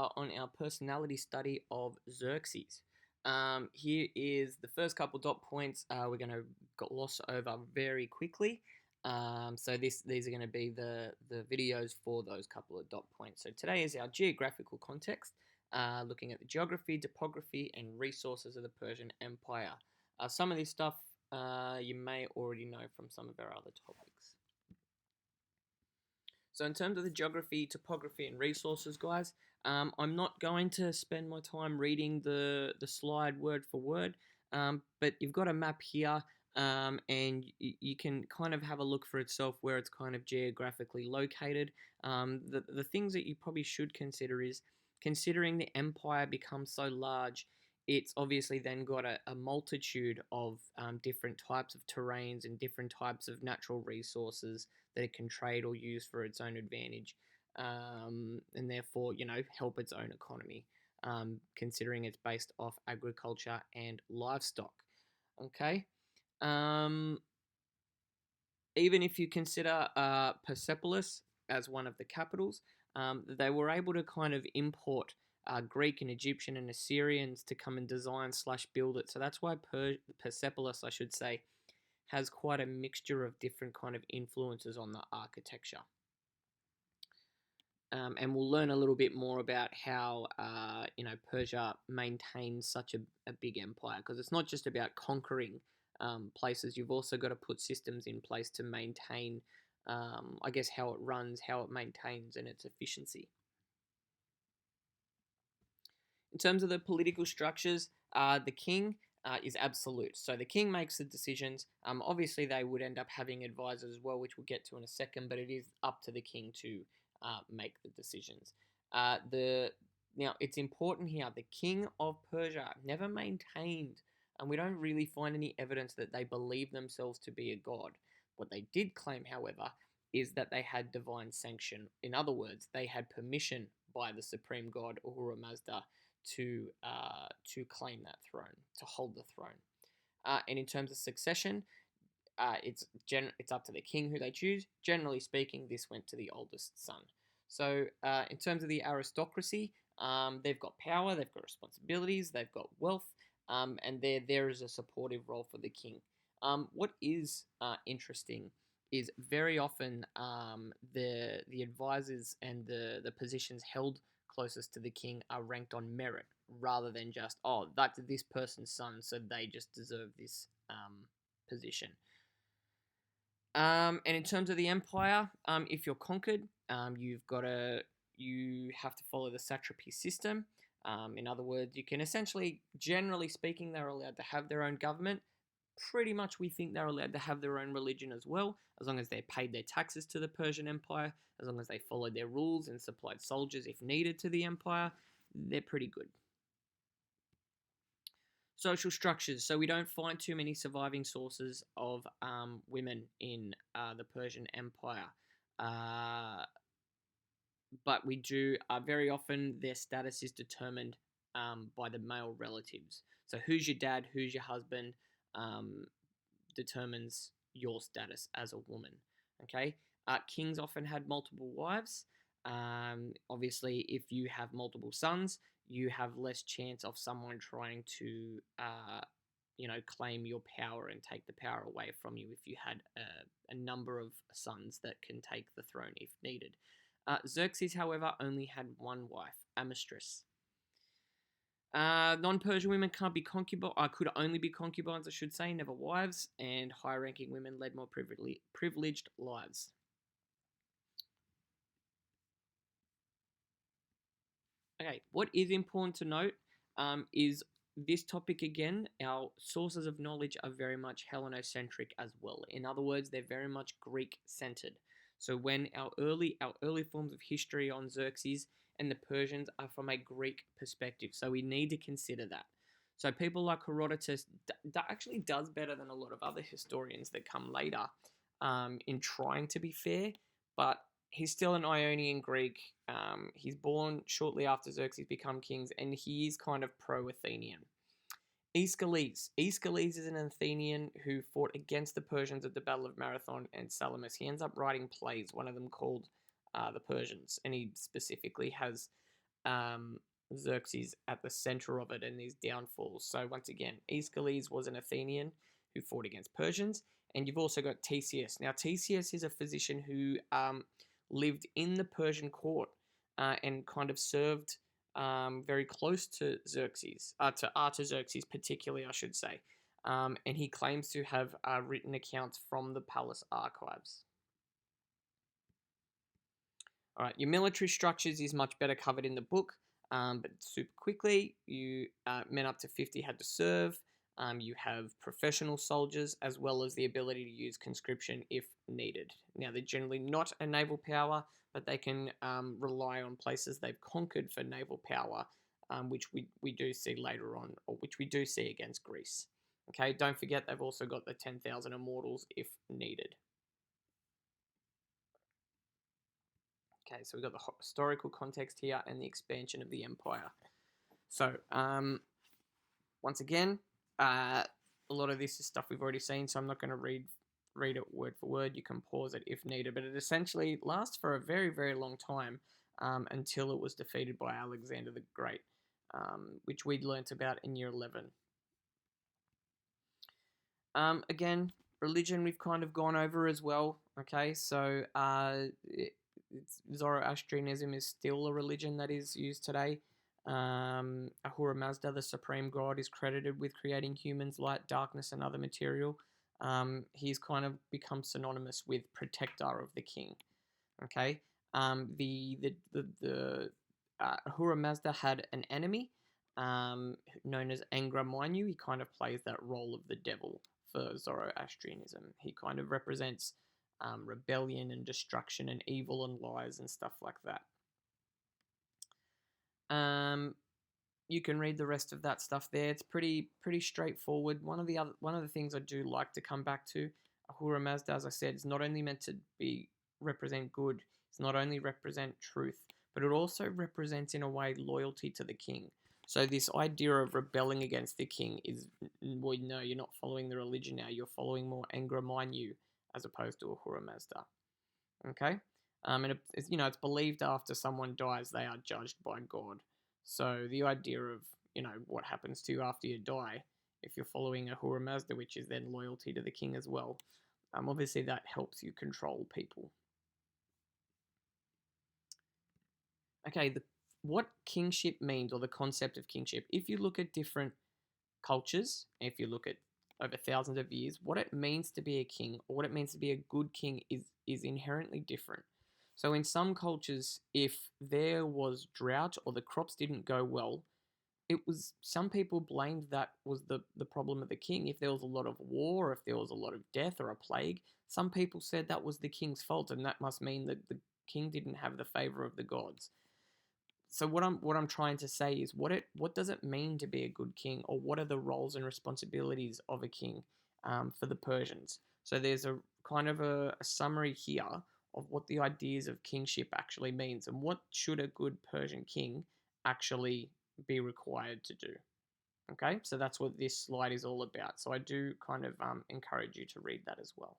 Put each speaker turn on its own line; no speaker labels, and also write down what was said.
On our personality study of Xerxes. Here is the first couple dot points we're going to gloss over very quickly. So these are going to be the videos for those couple of dot points. So today is our geographical context, looking at the geography, topography, and resources of the Persian Empire. Some of this stuff you may already know from some of our other topics. So in terms of the geography, topography, and resources, guys, I'm not going to spend my time reading the slide word for word, but you've got a map here, and you can kind of have a look for itself where it's kind of geographically located. The things that you probably should consider is, considering the empire becomes so large, it's obviously then got a multitude of different types of terrains and different types of natural resources that it can trade or use for its own advantage, and therefore, help its own economy, considering it's based off agriculture and livestock. Okay. Um, Even if you consider Persepolis as one of the capitals, they were able to kind of import Greek and Egyptian and Assyrians to come and design slash build it. So that's why Persepolis, I should say, has quite a mixture of different kind of influences on the architecture. And we'll learn a little bit more about how Persia maintains such a big empire, because it's not just about conquering places. You've also got to put systems in place to maintain, I guess, how it runs, how it maintains, and its efficiency. In terms of the political structures, the king is absolute. So the king makes the decisions. Obviously, they would end up having advisors as well, which we'll get to in a second, but it is up to the king to make the decisions. Now, it's important here, the king of Persia never maintained, and we don't really find any evidence that they believed themselves to be a god. What they did claim, however, is that they had divine sanction. In other words, they had permission by the supreme god Ahura Mazda to claim that throne, to hold the throne. And in terms of succession, it's up to the king who they choose. Generally speaking, this went to the oldest son. So in terms of the aristocracy, they've got power, they've got responsibilities, they've got wealth, and there is a supportive role for the king. What is interesting is very often the advisors and the positions held closest to the king are ranked on merit rather than just, oh, that's this person's son, so they just deserve this position. And in terms of the empire, if you're conquered, you have to follow the satrapy system. In other words, you can essentially, generally speaking, they're allowed to have their own government. Pretty much we think they're allowed to have their own religion as well, as long as they paid their taxes to the Persian Empire, as long as they followed their rules and supplied soldiers if needed to the empire. They're pretty good. Social structures. So we don't find too many surviving sources of women in the Persian Empire. But we do, very often their status is determined by the male relatives. So who's your dad, who's your husband, determines your status as a woman. Okay, kings often had multiple wives. Obviously, if you have multiple sons, you have less chance of someone trying to, claim your power and take the power away from you if you had a number of sons that can take the throne if needed. Xerxes, however, only had one wife, a mistress. Non-Persian women can't be could only be concubines, I should say, never wives, and high-ranking women led more privileged lives. Okay, what is important to note is this topic again, our sources of knowledge are very much Hellenocentric as well. In other words, they're very much Greek-centered. So when our early forms of history on Xerxes and the Persians are from a Greek perspective. So we need to consider that. So people like Herodotus actually does better than a lot of other historians that come later in trying to be fair, but he's still an Ionian Greek. He's born shortly after Xerxes become kings, and he is kind of pro-Athenian. Aeschylus. Aeschylus is an Athenian who fought against the Persians at the Battle of Marathon and Salamis. He ends up writing plays, one of them called The Persians, and he specifically has Xerxes at the center of it and these downfalls. So once again, Aeschylus was an Athenian who fought against Persians, and you've also got Theseus. Now Theseus is a physician who lived in the Persian court and kind of served very close to Xerxes, to Artaxerxes particularly, I should say. And he claims to have written accounts from the palace archives. All right, your military structures is much better covered in the book, but super quickly, men up to 50 had to serve. You have professional soldiers as well as the ability to use conscription if needed. Now, they're generally not a naval power, but they can rely on places they've conquered for naval power, which we do see later on, or which we do see against Greece. Okay, don't forget they've also got the 10,000 immortals if needed. Okay, so we've got the historical context here and the expansion of the empire. So, once again, a lot of this is stuff we've already seen, so I'm not going to read it word for word. You can pause it if needed, but it essentially lasts for a very, very long time until it was defeated by Alexander the Great, which we'd learnt about in year 11. Again, religion we've kind of gone over as well. Okay, so Zoroastrianism is still a religion that is used today. Ahura Mazda, the supreme god, is credited with creating humans, light, darkness, and other material. He's kind of become synonymous with protector of the king. Okay, Ahura Mazda had an enemy known as Angra Mainyu. He kind of plays that role of the devil for Zoroastrianism. He kind of represents rebellion and destruction and evil and lies and stuff like that. You can read the rest of that stuff there. It's pretty straightforward. One of the things I do like to come back to, Ahura Mazda, as I said, is not only meant to represent good. It's not only represent truth, but it also represents in a way loyalty to the king. So this idea of rebelling against the king is, well, no, you're not following the religion now. You're following more Angra Mainyu as opposed to Ahura Mazda. Okay, and it's believed after someone dies, they are judged by God. So the idea of what happens to you after you die, if you're following Ahura Mazda, which is then loyalty to the king as well, obviously that helps you control people. Okay, what kingship means, or the concept of kingship. If you look at different cultures, if you look at over thousands of years, what it means to be a king or what it means to be a good king is inherently different. So in some cultures, if there was drought or the crops didn't go well, some people blamed that was the problem of the king. If there was a lot of war, if there was a lot of death or a plague, some people said that was the king's fault, and that must mean that the king didn't have the favor of the gods. So what I'm trying to say is what does it mean to be a good king, or what are the roles and responsibilities of a king for the Persians? So there's a kind of a summary here of what the ideas of kingship actually means, and what should a good Persian king actually be required to do. Okay, so that's what this slide is all about. So I do kind of encourage you to read that as well.